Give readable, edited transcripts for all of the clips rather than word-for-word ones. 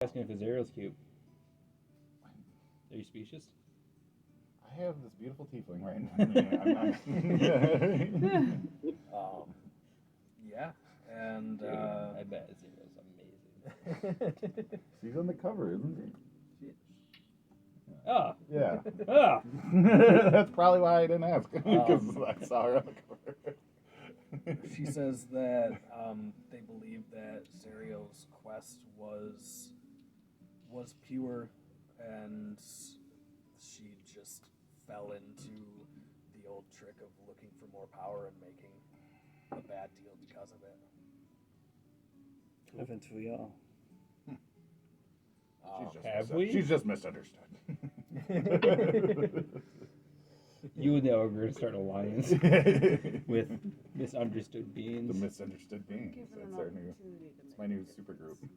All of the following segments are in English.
Asking if Azariel's cute. Are you specious? I have this beautiful tiefling right now. Yeah, and Dude, I bet Azariel's amazing. She's on the cover, isn't she? Oh. Yeah. Oh. That's probably why I didn't ask, because I saw her on the cover. she says that they believe that Zariel's quest was pure, and she just fell into the old trick of looking for more power and making a bad deal because of it. Haven't we all? She's just misunderstood. You and the ogre are going to start an alliance with misunderstood beings. The misunderstood beings. That's my new super group. I'm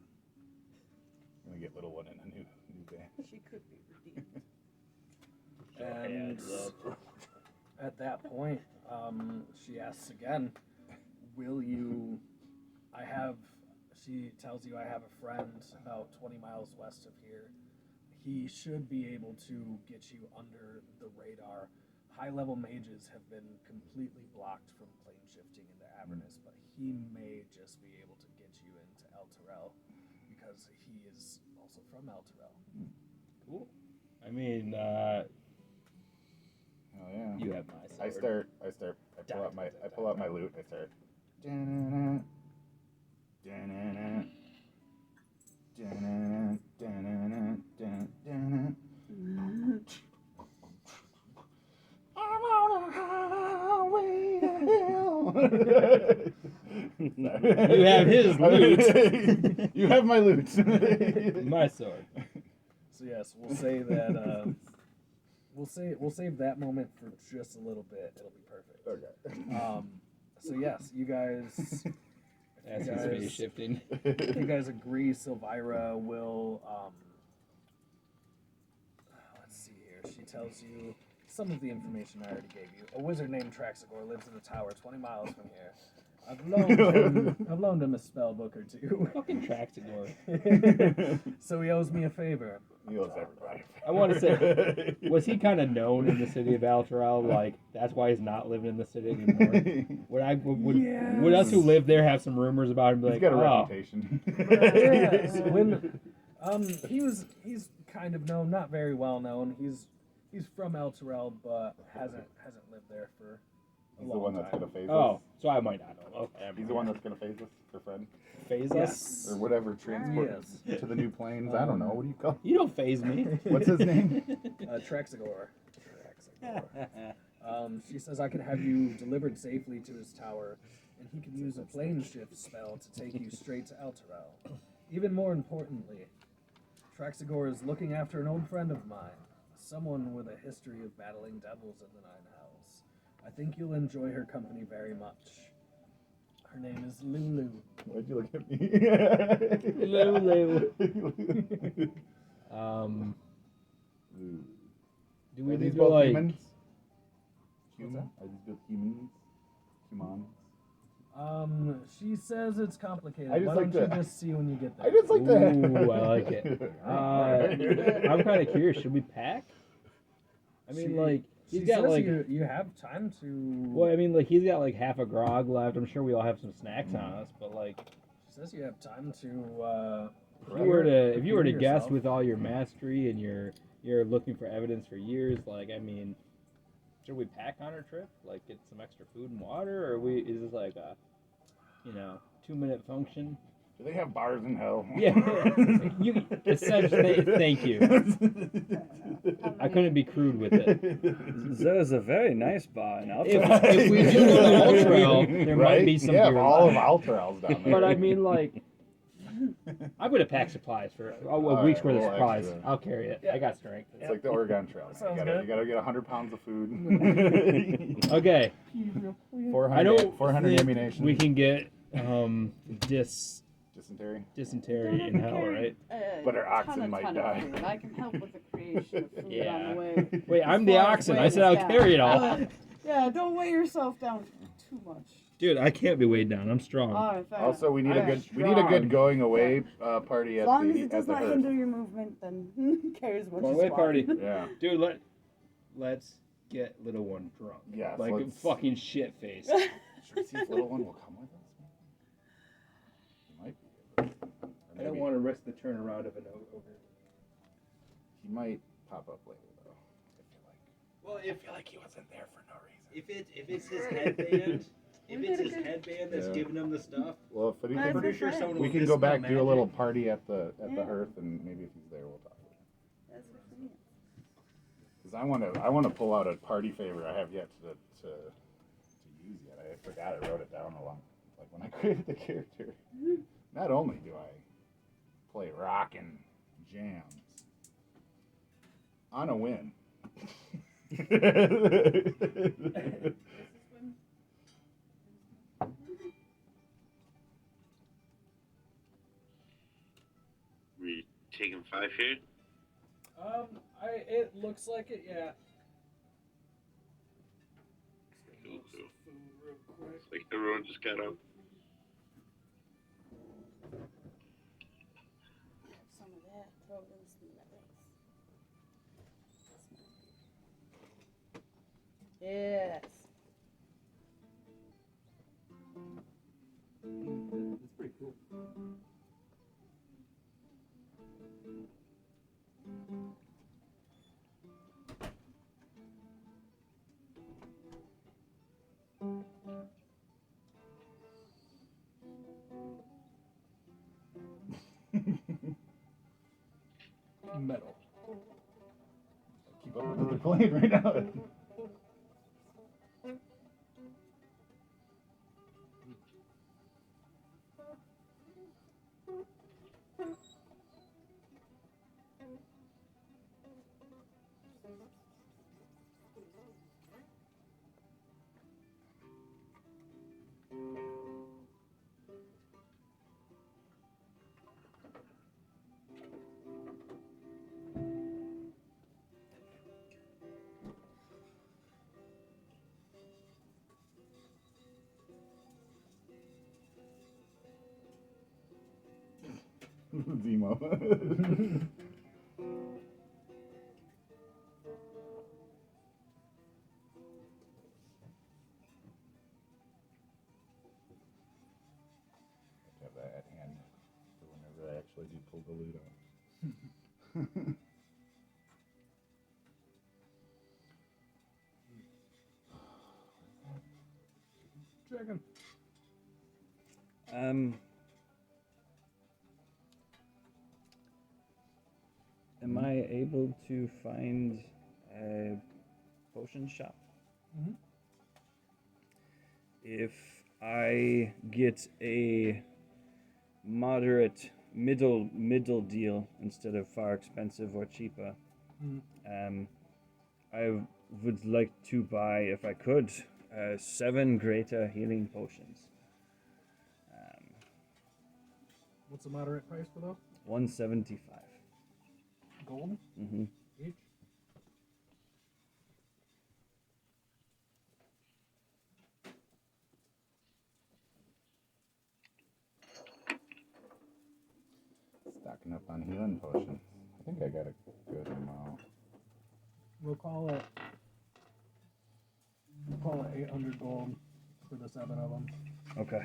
going to get little one in a new band. She could be redeemed. And at that point, she asks again, she tells you, I have a friend about 20 miles west of here. He should be able to get you under the radar. High-level mages have been completely blocked from plane shifting into Avernus, but he may just be able to get you into El Terrell because he is also from El Terrell. Cool. I mean, oh yeah. you have my sword. I pull out my lute. I start. Da-na-na, da-na-na, da-na-na, da-na-na, da-na-na. I'm on a highway to hell. You have his lute. You have my lute. My sword. So yes, we'll say that we'll save that moment for just a little bit. It'll be perfect. Okay. So yes, you guys. As his space shifting. If you guys agree, Silvira will. Let's see here. She tells you some of the information I already gave you. A wizard named Traxagor lives in a tower 20 miles from here. I've loaned him a spell book or two. Fucking Traxagor. So he owes me a favor. He owes everybody. I want to say, was he kind of known in the city of Alterel? Like, that's why he's not living in the city anymore? Would us who live there have some rumors about him? Be He's like, got a oh. reputation. Yeah, so when, he's kind of known, not very well known. He's from El Terrell, but hasn't lived there for a He's long the one that's time. gonna phase us. Oh, so I might not know. Okay. He's the one that's gonna phase us, your friend, Phase us? Yes. or whatever, transport Yes. to the new planes. I don't know. What do you call? You don't phase me. What's his name? Traxagor. She says I can have you delivered safely to his tower, and he can use a plane shift spell to take you straight to El Terrell. Even more importantly, Traxagor is looking after an old friend of mine, someone with a history of battling devils in the Nine Hells. I think you'll enjoy her company very much. Her name is Lulu. Why'd you look at me? Lulu. Do we Are these do both like humans? What's that? Are these both humans? Humans? She says it's complicated. I just Why like don't to- you just see when you get there? I just like to. Ooh, I like it. I'm kind of curious. Should we pack? I mean, like, She he's got says like. you have time to. Well, I mean, like, he's got like half a grog left. I'm sure we all have some snacks on us, but like, She says you have time to. if you were to guess yourself. with all your mastery and you're looking for evidence for years, like, I mean, should we pack on our trip? Like, get some extra food and water, or is this like a, 2-minute function? Do they have bars in hell? Yeah, you essentially. Thank you. I couldn't be crude with it. There's a very nice bar in Alpha. If we do go to Ultrail, there might be some Yeah, beer all of left. Alteral's down there. But I mean, like, I'm gonna pack supplies for a week's worth of well, supplies. extra. I'll carry it. I got strength. It's like the Oregon Trail. Sounds You good. gotta get 100 pounds of food. Okay, 400, I don't 400 think ammunition. we can get Dysentery. in hell, right? But our oxen might die. I can help with the creation of food Yeah. on the way. Wait, I'm the As far as oxen. I weighing said I'll us carry it down. all. Yeah, don't weigh yourself down too much. Dude, I can't be weighed down. I'm strong. All right, fair Also, we need enough. we need a good going away party As at long as the it does at the not hearth. hinder your movement, then who cares what Going you away swap? party. Yeah. Dude, let's get little one drunk. Yes, Like let's- fucking shit faced. Should we see if little one will come with us? He might be. Or I don't maybe want to risk the turnaround of an ogre. he might pop up later though. Well, I feel like he wasn't there for no reason. if it's his headband, that's Yeah. giving him the stuff, Well, if That's anything, pretty sure someone we can go back do a little party at the hearth, and maybe if he's there, we'll talk. That's what I mean. Because I want to pull out a party favor I have yet to use yet. I forgot I wrote it down along like when I created the character. Not only do I play rockin' jams on a whim. We taking 5 here? It looks like it, yeah. Cool, cool. Food real quick. It's like everyone just got up. Have some of that. Throw it in some of that rice. Yes. That's pretty cool. Metal. Keep up with what they're playing right now. Zemo. Have that at hand for whenever I actually do pull the loot out. Dragon. Am I able to find a potion shop? Mhm. If I get a moderate middle deal instead of far expensive or cheaper, I would like to buy, if I could, 7 greater healing potions. What's the moderate price for those? 175. Gold Mm-hmm. each? Stocking up on healing potions. I think I got a good amount. We'll call it 800 gold for the 7 of them. Okay.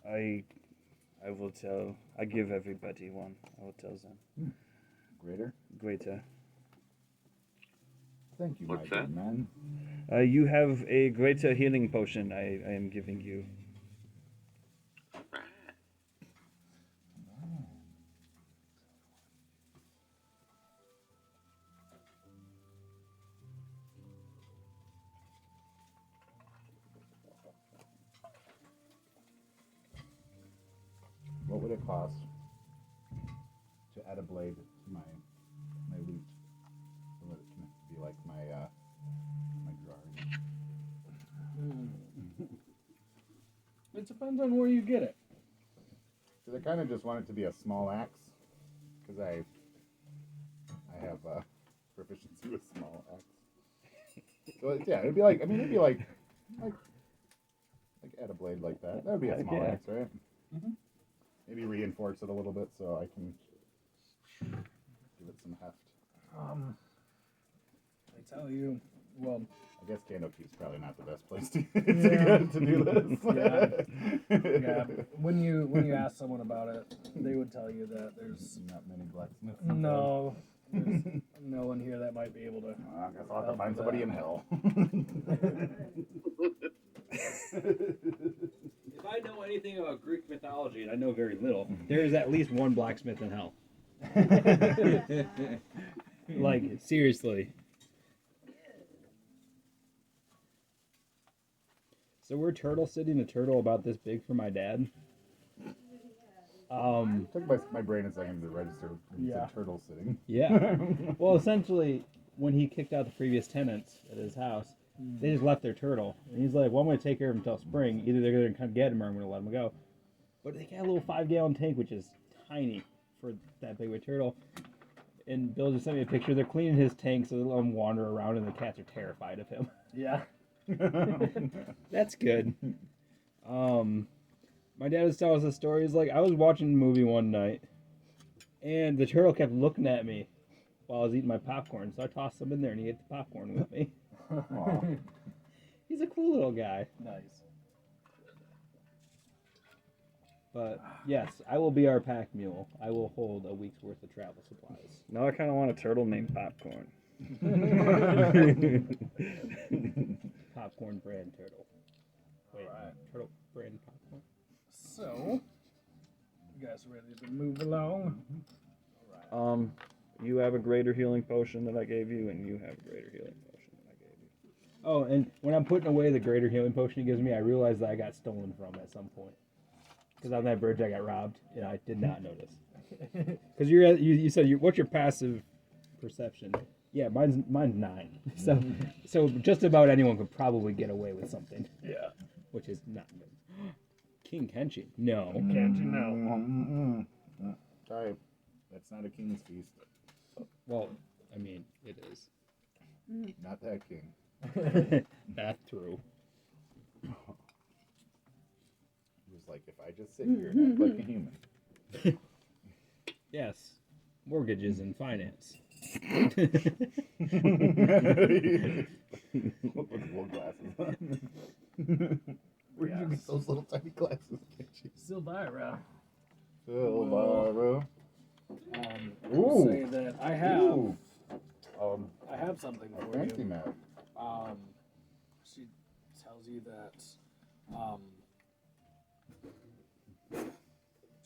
I will tell. I give everybody one. I will tell them. Greater? Greater. Thank you, What's my that? good man. You have a greater healing potion. I am giving you. What would it cost to add a blade to my loot? So that it can be like my my drawing. It depends on where you get it. Because I kind of just want it to be a small axe. because I have proficiency with small axe. So yeah, it'd be like add a blade like that. That would be a small axe, right? Mm-hmm. Maybe reinforce it a little bit so I can give it some heft. I tell you, well, I guess Candlekeep's probably not the best place to do this. yeah. When you ask someone about it, they would tell you that there's Not many blacksmiths. there's no one here that might be able to. I guess I'll have to find somebody in hell. If I know anything about Greek mythology, and I know very little, there is at least one blacksmith in hell. Like, seriously. So we're turtle sitting a turtle about this big for my dad. Took my brain a second to register. Yeah. Turtle sitting. Yeah. Well, essentially, when he kicked out the previous tenants at his house, they just left their turtle. And he's like, well, I'm going to take care of him until spring. Either they're going to come get him or I'm going to let him go. But they got a little 5-gallon tank, which is tiny for that big of a turtle. And Bill just sent me a picture. They're cleaning his tank so they let him wander around, and the cats are terrified of him. Yeah. That's good. My dad was telling us a story. He's like, I was watching a movie one night, and the turtle kept looking at me while I was eating my popcorn. So I tossed him in there, and he ate the popcorn with me. He's a cool little guy. Nice. But yes, I will be our pack mule. I will hold a week's worth of travel supplies. Now I kind of want a turtle named Popcorn. Popcorn brand turtle. Wait, Alright. turtle brand popcorn. So, you guys ready to move along? You have a greater healing potion that I gave you, and you have a greater healing potion that I gave you. Oh, and when I'm putting away the greater healing potion he gives me, I realize that I got stolen from at some point. Because on that bridge I got robbed, and I did not notice. Because you said what's your passive perception? Yeah, mine's 9. So just about anyone could probably get away with something. Yeah. Which is not good. King Kenshin? No. Can't you know? Sorry, that's not a king's feast. Well, I mean, it is. Not that king. That's true. He was like, if I just sit here and act like a human. Yes. Mortgages and finance. With wool glasses on. Where did you get those little tiny glasses? Silvira. Silvira. Ooh. Say that I have. Ooh. I have something A for fancy you. map. She tells you that.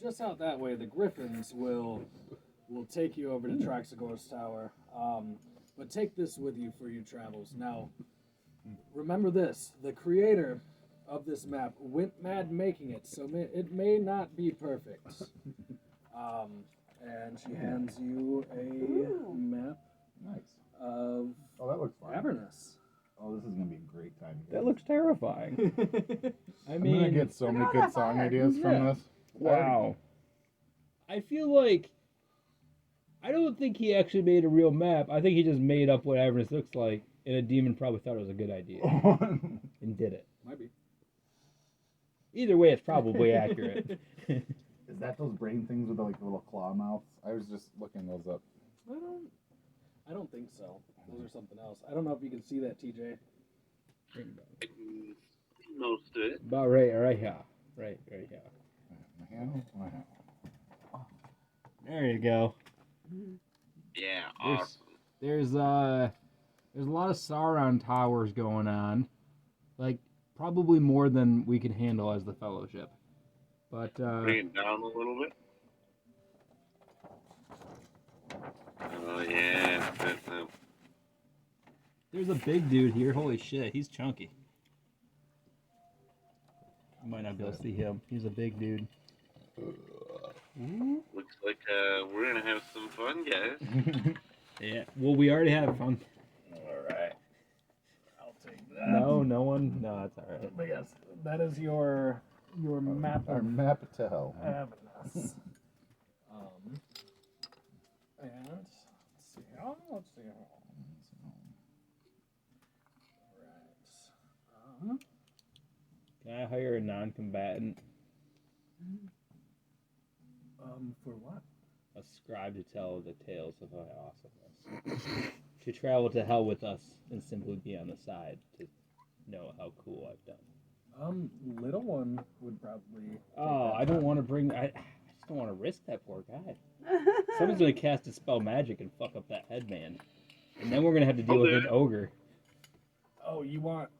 Just out that way, the Griffins will take you over to Traxagor's Tower. But take this with you for your travels. Now, remember this: the creator of this map went mad making it, so it may not be perfect. And she hands you a map Nice. of Oh, that looks fun. Avernus. Oh, this is gonna be a great time. That looks terrifying. I I'm mean, gonna get so many good song ideas from this. wow. I feel like I don't think he actually made a real map. I think he just made up what Avernus looks like, and a demon probably thought it was a good idea and did it. Might be. Either way, it's probably accurate. Is that those brain things with the little claw mouths? I was just looking those up. I don't think so. Those are something else. I don't know if you can see that, TJ. Most of it. About right here. Right here. My hand? My hand. There you go. Yeah, awesome. There's a lot of Sauron towers going on, like probably more than we can handle as the Fellowship. But Bring it down a little bit. Oh yeah. there's a big dude here. Holy shit, he's chunky. You might not be able to see him. He's a big dude. Looks like we're gonna have some fun, guys. Yeah. Well, we already have fun. Alright. I'll take that. No one. No, that's all right. But yes, that is your map Our of map to hell. Avernus. Oh, let's see. Alright. Can I hire a non-combatant, For what? a scribe to tell the tales of my awesomeness? To travel to hell with us and simply be on the side to know how cool I've done. Little one would probably. Oh, I don't want to bring. I just don't want to risk that poor guy. Someone's gonna cast a spell magic and fuck up that headman, and then we're gonna have to deal with an ogre. Oh, you want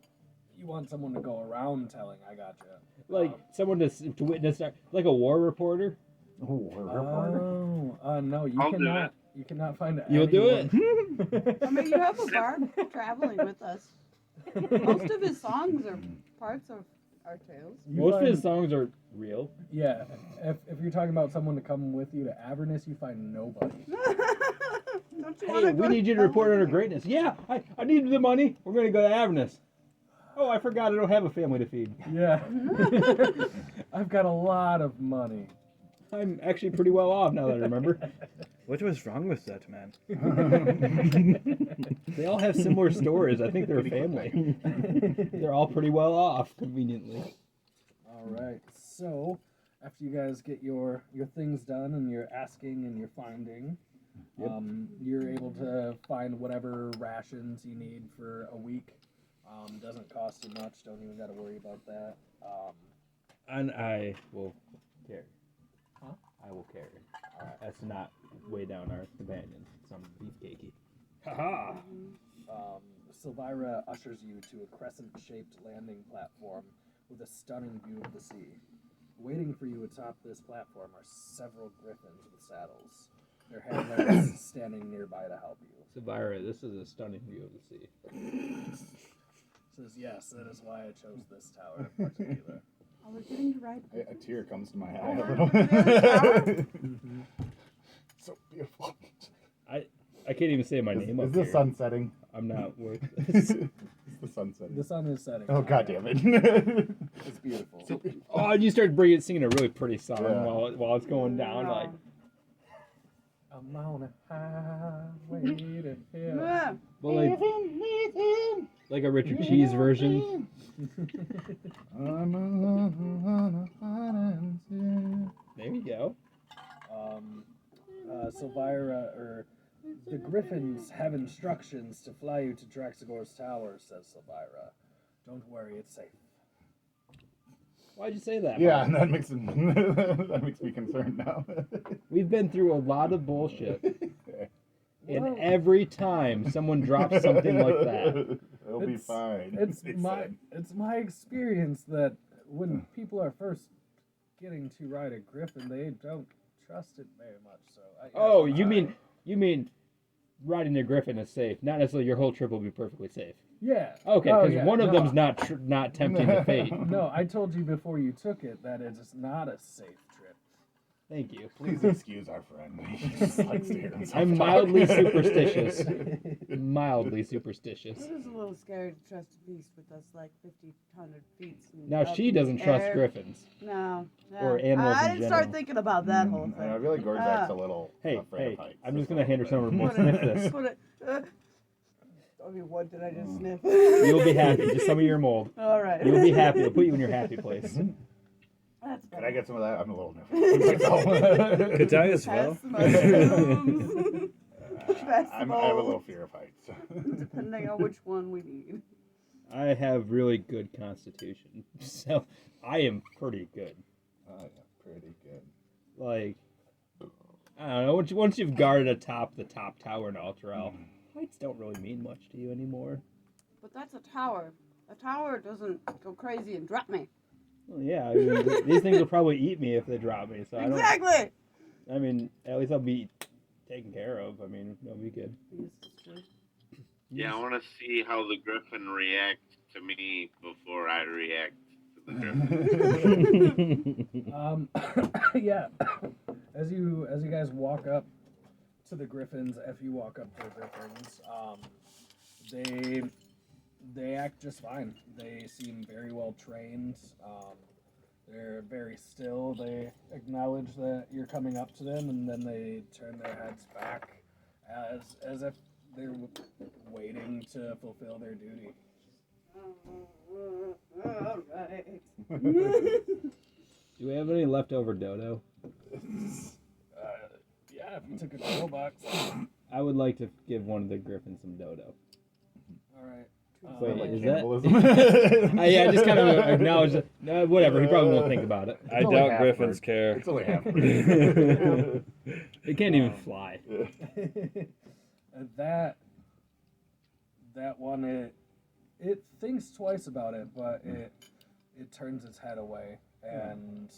someone to go around telling? I gotcha. Like someone to witness, like a war reporter. Oh, a reporter? Oh, no, you I'll do cannot. You cannot find. You'll do anyone. it. I mean, you have a bard traveling with us. Most of his songs are parts of our tales. You Most of find- his songs are real. Yeah, if you're talking about someone to come with you to Avernus, you find nobody. Don't you Hey, wanna we go need you to hell report with on our me? greatness. Yeah, I need the money. We're gonna go to Avernus. Oh, I forgot I don't have a family to feed. Yeah, I've got a lot of money. I'm actually pretty well off now that I remember. What was wrong with that man? They all have similar stories. I think they're a family. They're all pretty well off, conveniently. All right, so after you guys get your things done and you're asking and you're finding, you're able to find whatever rations you need for a week. Doesn't cost you much. Don't even got to worry about that. And I will carry. Huh? I will carry. That's not way down our companion. Some beefcakey. Ha Silvira ushers you to a crescent-shaped landing platform with a stunning view of the sea. Waiting for you atop this platform are several griffins with saddles. Their handlers standing nearby to help you. Savira, this is a stunning view of the sea. Says, yes, that is why I chose this tower in particular. Oh, we're getting to ride. A tear comes to my eye Oh, a little. really? So beautiful. I can't even say my name up Is the here. sun setting? I'm not worth Is the sun setting? The sun is setting. Oh, god damn it. It's beautiful. Oh, and you start singing a really pretty song Yeah. while it's going down, No. like. I'm on a highway to hell. Yeah. Well, like a Richard Cheese version. There you go. Silvira, the Griffins have instructions to fly you to Draxagor's tower, says Silvira. Don't worry, it's safe. Why'd you say that? Yeah, Mike? that makes that makes me concerned now. We've been through a lot of bullshit, Well- and every time someone drops something like that, It'll be fine. It's they my said. experience that when people are first getting to ride a griffin, they don't trust it very much. So oh, you mean riding the Griffin is safe? Not necessarily your whole trip will be perfectly safe. yeah. Okay, Oh, because yeah, one of no, them's not tempting to fate. No, I told you before you took it that it's not a safe trip. Thank you. Please excuse our friend. He just likes to hear himself I'm talk. mildly superstitious. Mildly superstitious. It was a little scary to trust a beast with us like 1,500 feet. Now she doesn't trust griffins. No. Or animals I in didn't start general. thinking about that whole I thing. feel like Gorzak's a little Hey, afraid of heights. I'm just a gonna hand her little some of bit. her more. Sniff this. Put it. I mean, what did I just sniff? You'll be happy. Just some of your mold. All right. You'll be happy. I'll put you in your happy place. That's Can I better. get some of that? I'm a little nervous. Could I as well? Pass the mushrooms. Pass the I have a bowl. little fear of heights. Depending on which one we need. I have really good constitution, so I am pretty good. Oh, yeah, pretty good. Like, I don't know. Once you've guarded atop the top tower in Alterel, heights don't really mean much to you anymore. But that's a tower. A tower doesn't go crazy and drop me. Well, yeah, I mean, these things will probably eat me if they drop me. So Exactly. I mean, at least I'll be taken care of. I mean, it'll be good. Yes, it's true. Yeah, I want to see how the Griffin reacts to me before I react to the Griffin. Yeah. As you guys walk up to the Griffins, if you walk up to the Griffins, they act just fine. They seem very well trained. They're very still. They acknowledge that you're coming up to them, and then they turn their heads back as if they're waiting to fulfill their duty. All right. Do we have any leftover dodo? Yeah, if you took a grill box. I would like to give one of the griffins some dodo. All right. Wait, like is cannibalism? Yeah, I just kind of acknowledge that. No, whatever. He probably won't think about it. I only doubt half griffins bird. care. It's only half. bird. It can't even fly. And that one, it thinks twice about it, but it turns its head away, and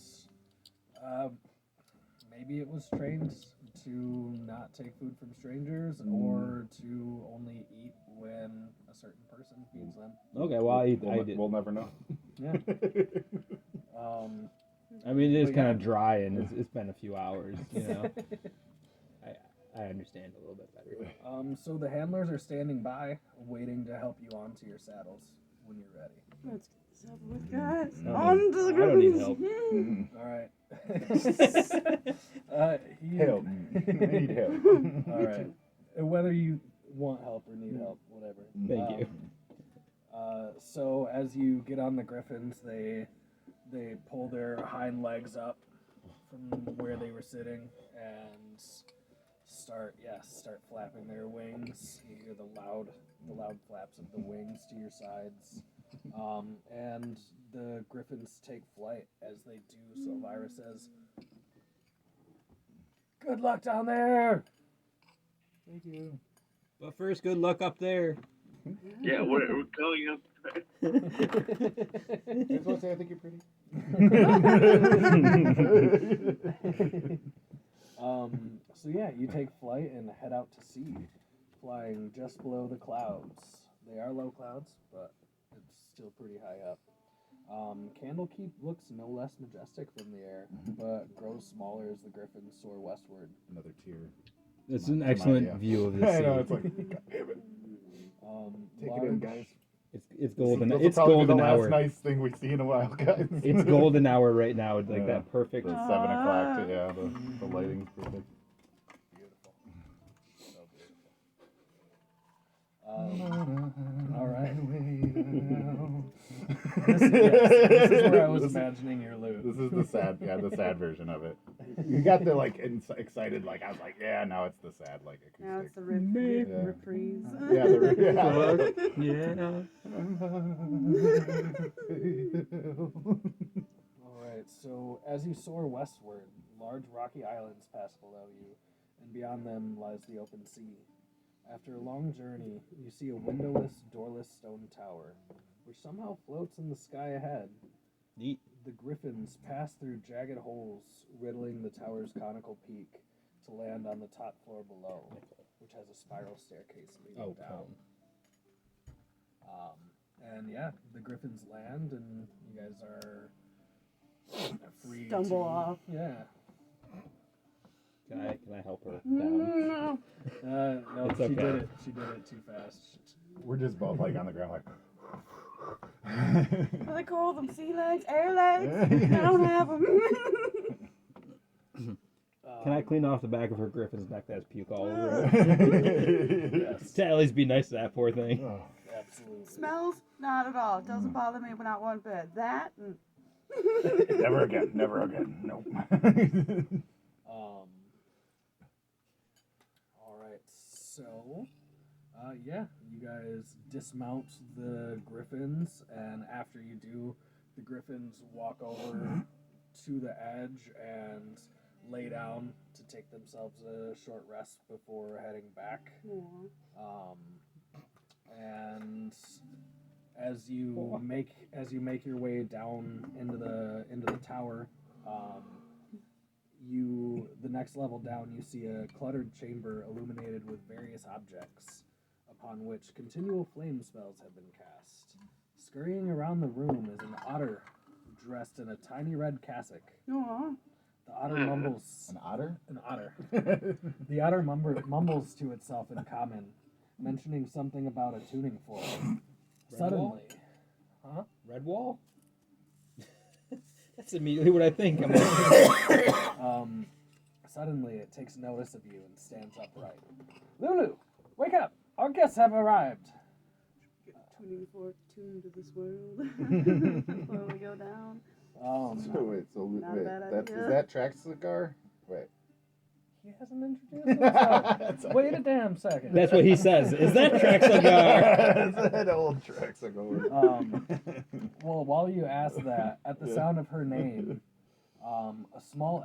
maybe it was trained to not take food from strangers or to only eat when a certain person feeds them. Okay, well, I We'll, did. we'll never know. Yeah. I mean, it is But kind yeah. of dry, and it's been a few hours. You know, I understand a little bit better. So the handlers are standing by, waiting to help you onto your saddles when you're ready. Let's get this over with, guys. No, On to the I don't need griffins. help. Mhm. All right. Help. I need help. All right. Whether you want help or need help, whatever. Thank you. So as you get on the griffins, they pull their hind legs up from where they were sitting and start flapping their wings. You hear the loud flaps of the wings to your sides. And the griffins take flight. As they do, so Elvira says, "Good luck down there." Thank you. But first, good luck up there. Yeah, we're going up. You just want to say I think you're pretty? So yeah, you take flight and head out to sea, flying just below the clouds. They are low clouds, but it's still pretty high up. Candlekeep looks no less majestic from the air, but grows smaller as the griffins soar westward. Another tear. It's an Come on, excellent yeah. view of the I sea. know, it's like, God damn it. Take it in, guys. It's golden. This'll It's probably be golden the hour. last nice thing we see in a while, guys. It's golden hour right now. It's like Yeah. that perfect. The 7 o'clock, yeah, the lighting's perfect. Beautiful. So beautiful. All right. This is where I was imagining your loot. This is the sad version of it. You got the excited, I was like, yeah, now it's the sad acoustic. Now it's the Yeah. reprise. Yeah, Yeah. All right, so as you soar westward, large rocky islands pass below you, and beyond them lies the open sea. After a long journey, you see a windowless, doorless stone tower, which somehow floats in the sky ahead. Neat. The griffins pass through jagged holes, riddling the tower's conical peak, to land on the top floor below, which has a spiral staircase leading down. And yeah, the griffins land, and you guys are free Stumble to off. Yeah. Can I help her down? No. No, It's she okay. did it. She did it too fast. We're just both on the ground What do they call them? Sea legs? Air legs? I don't have them. Can I clean off the back of her griffin's neck that has puke all over it? Yes, To at least be nice to that poor thing. Oh. absolutely. Smells? Not at all. Doesn't bother me, but not one bit. That and Never again. Never again. Nope. All right. So, yeah, you guys dismount the griffins, and after you do, the griffins walk over to the edge and lay down to take themselves a short rest before heading back. And as you make your way down into the tower, the next level down, you see a cluttered chamber illuminated with various objects, upon which continual flame spells have been cast. Scurrying around the room is an otter dressed in a tiny red cassock. Aw. The otter mumbles. An otter? An otter. The otter mumbles to itself in common, mentioning something about a tuning fork. Suddenly, huh? Red wall? That's immediately what I think. I'm like, suddenly it takes notice of you and stands upright. Lulu, wake up! Our guests have arrived. Get tuning fork tuned to this world before we go down. Wait, bad that's, idea. is that Trax Cigar? Wait. He hasn't introduced himself. That's Wait a damn second. That's what he says. Is that Trax Cigar? That's that old Trax Cigar. Well, while you ask that, at the sound of her name, a small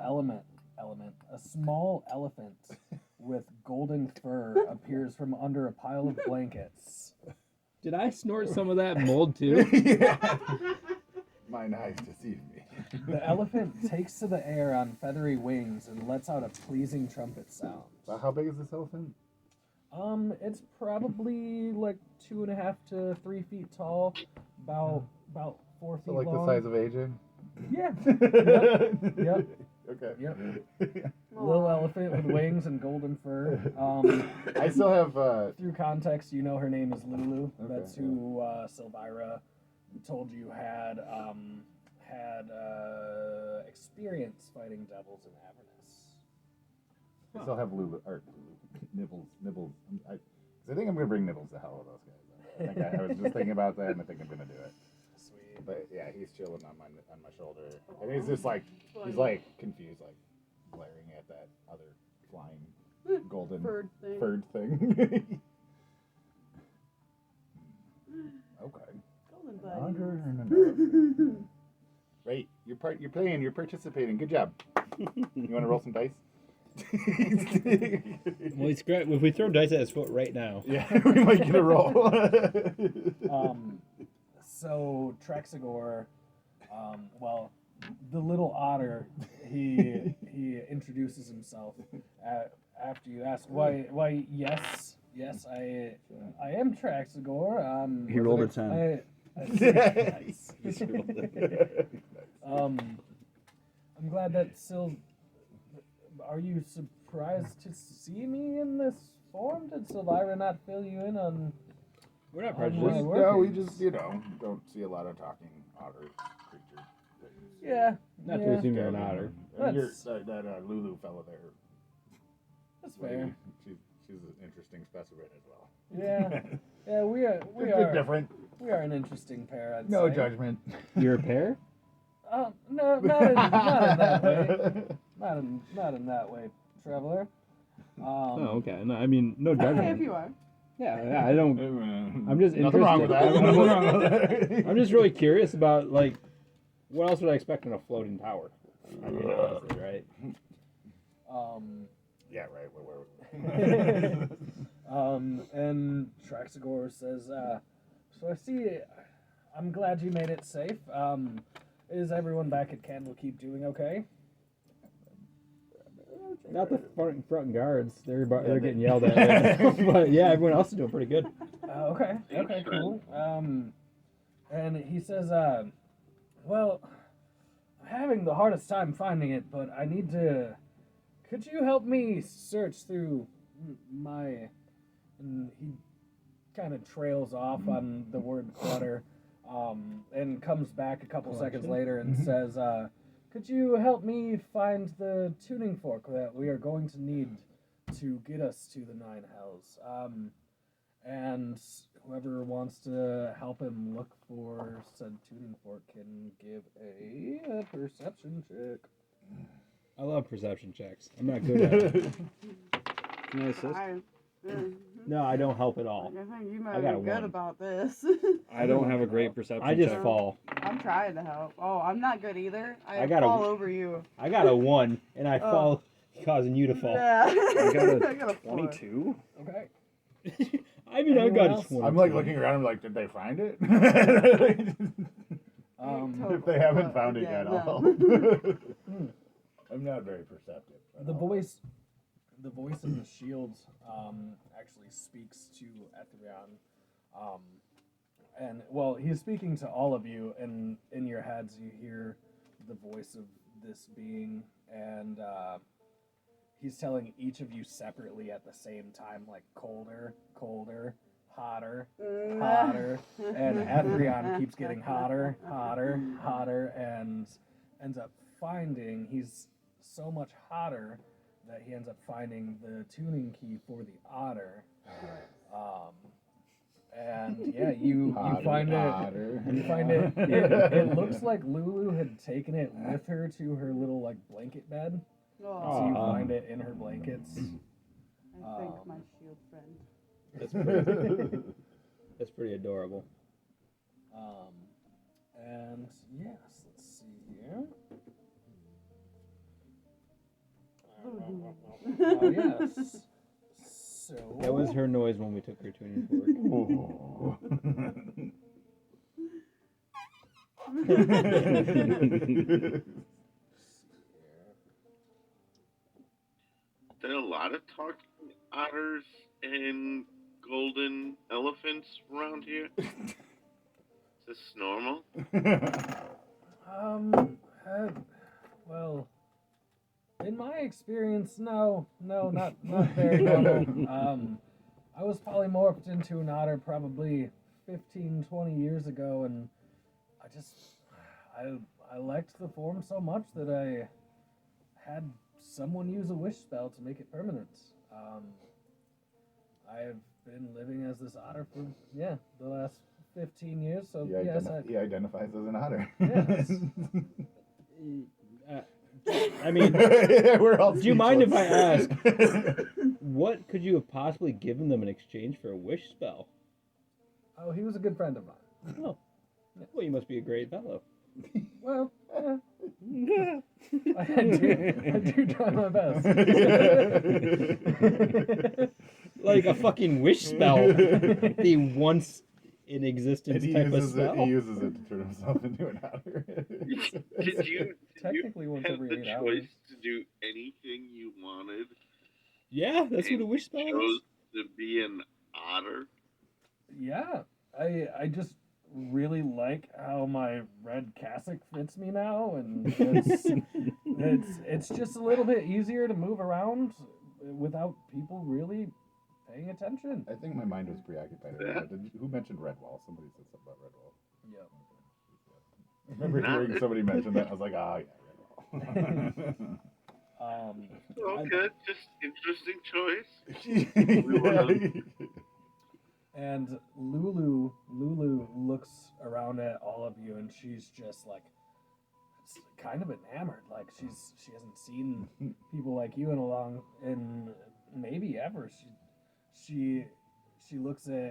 elephant with golden fur appears from under a pile of blankets. Did I snort some of that mold too? Yeah. Mine eyes deceive me. The elephant takes to the air on feathery wings and lets out a pleasing trumpet sound. How big is this elephant? It's probably like 2.5 to 3 feet tall, about 4 feet So like long. the size of AJ? Yeah. Yep. Okay. Yep. Little elephant with wings and golden fur. I still have Through context, you know her name is Lulu. Okay, That's who Silvira told you had experience fighting devils in Avernus. I still have Nibbles. I think I'm gonna bring Nibbles to hell with those guys. I was just thinking about that, and I think I'm gonna do it. Sweet. But yeah, he's chilling on my shoulder, and he's just like confused, like glaring at that other flying golden Bird thing. thing. Okay. Golden Longer. Right, you're participating. Good job. You want to roll some dice? Well, it's great. If we throw dice at his foot right now. Yeah, we might get a roll. So Trexigor, well, the little otter, he introduces himself after you ask why yes, I am Trexigor. He rolled a 10. Nice. I'm glad that are you surprised to see me in this form? Did Silvira not fill you in on? We're not Why prejudiced. work No, we it? just don't see a lot of talking otter creature things. Yeah. Not yeah, to assume you're an otter. And That's- that Lulu fellow there. That's fair. She's an interesting specimen as well. Yeah. Yeah, we It's are different. We are an interesting pair, I'd No say. judgment. You're a pair? No, not in that way. Not in that way, traveler. Oh, okay. No, I mean, no Okay, if judgment. you are. Yeah, I don't. I'm just Nothing wrong with that. interested. Nothing wrong with that. I'm just really curious about, like, what else would I expect in a floating tower? I mean, honestly, right? Yeah, right. Where And Traxigor says, so I see, I'm glad you made it safe. Is everyone back at Candlekeep doing okay? Not the front guards. They're getting yelled at right now. But yeah, everyone else is doing pretty good. Okay, cool. And he says, well, I'm having the hardest time finding it, but I need to, could you help me search through my, and he kind of trails off on the word clutter, and comes back a couple seconds later and says, could you help me find the tuning fork that we are going to need to get us to the Nine Hells? And whoever wants to help him look for said tuning fork can give a perception check. I love perception checks. I'm not good at it. Can I assist? No, I don't help at all. I think you I might got be a good 1. about this. I don't have a great perception I just check. fall. I'm trying to help. Oh, I'm not good either. I got a- fall over you. I got a 1, and I Oh. fall, causing you to fall. Yeah. I got I got a 4. 22? Okay. I mean, I Anyone got a else? 20. I'm like looking around. I'm like, did they find it? If they haven't found it Yeah, yet, no. I'll help. I'm not very perceptive. The voice in the shield actually speaks to Ethrion. And well, he's speaking to all of you, and in your heads you hear the voice of this being, and he's telling each of you separately at the same time, like colder, hotter, hotter, and Ethrion keeps getting hotter, and ends up finding he's so much hotter that he ends up finding the tuning key for the otter. And yeah, you find it. It looks like Lulu had taken it with her to her little like blanket bed. Oh, So you find it in her blankets. I thank my shield friend. That's pretty adorable. And yes, let's see here. Oh yes. So That was her noise when we took her tuning fork. There are a lot of talking otters and golden elephants around here. Is this normal? Well, in my experience, no, not very normal. I was polymorphed into an otter probably 15, 20 years ago, and I liked the form so much that I had someone use a wish spell to make it permanent. I've been living as this otter for the last 15 years. So he identifies as an otter. Yes. I mean, we're all do you mind if I ask, speechless. what could you have possibly given them in exchange for a wish spell? Oh, he was a good friend of mine. Oh, well, you must be a great fellow. Well, I do try my best. Like a fucking wish spell. The once in existence And type of spell. he uses it to turn himself into an otter. Did you Technically once have every the 8 hours. choice to do anything you wanted? Yeah, that's what a and wish spell chose is. to be an otter? Yeah, I just really like how my red cassock fits me now, and it's just a little bit easier to move around without people really paying attention. I think my mind was preoccupied. Who mentioned Redwall? Somebody said something about Redwall. Yep. I remember hearing somebody mention that. I was like, oh, yeah, Redwall. Okay, just interesting choice. And Lulu looks around at all of you, and she's just like kind of enamored. Like she hasn't seen people like you in maybe ever. She looks at